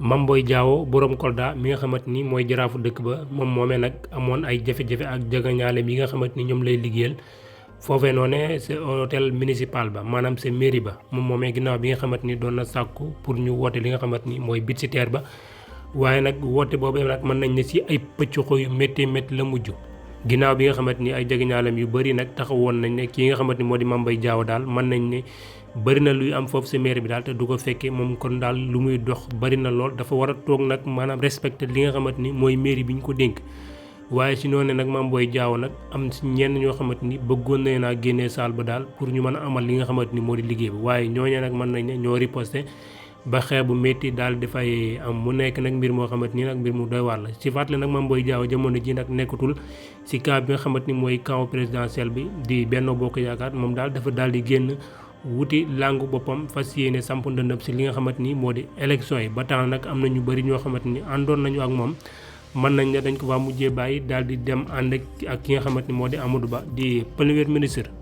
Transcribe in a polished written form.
Mame Boye Diao borom Kolda mi nga xamante ni mooy jaraafu dëkk ba moom moomee nag amoon ay jafe-jafe ak jegeñaale yi nga xamante ni ñoom lay liggéeyal foofee noone c'est hôtel municipal ba maanaam c'est mairie ba moom moomee ginnaaw bi nga xamante ni doon na sàkku pour ñu woote li nga xamante ni mooy budgétaire ba waaye nag woote boobu nag mën nañ ne si ay pëccuxoo yu métti métti la mujj ginnaaw bi nga xamante ni ay jegeñaaleem yu bëri nag taxawoon nañ ne kii nga xamante ni moo di Mame Boye Diao daal mën nañ ne bëri na luy am foofu si maire bi daal te du ko fekkee moom kon daal lu muy dox bëri na lool dafa war a toog nag maanaam respecté li nga xamante ni mooy mairie bi ñu ko dénk waaye si noonu nag Mame Boye Diao nag am si ñenn ñoo xamante ni bëggoon nañ naa génnee saal ba daal pour ñu mën a amal li nga xamante ni moo di liggéey bi waaye ñooñu nag mën nañ ne ñoo riposté ba xeex bu métti daal dafay am mu nekk nag mbir moo xamante ni nag mbir mu doy waar la si fàttali nag Mame Boye Diao jamono ji nag nekkatul si camp bi nga xamante ni mooy camp présidentiel bi di Benno Bokk Yaakaar moom daal dafa daal di génn wuti langu boppam fas yéene samp ndëndëm si li nga xamante ni moo di élection yi ba tax nag am na ñu bëri ñoo xamante ni àndoon nañu ak moom mën nañ ne dañ ko fa mujjee bàyyi daal di dem ànd ak ki nga xamante ni moo di Amadou Ba di premier ministre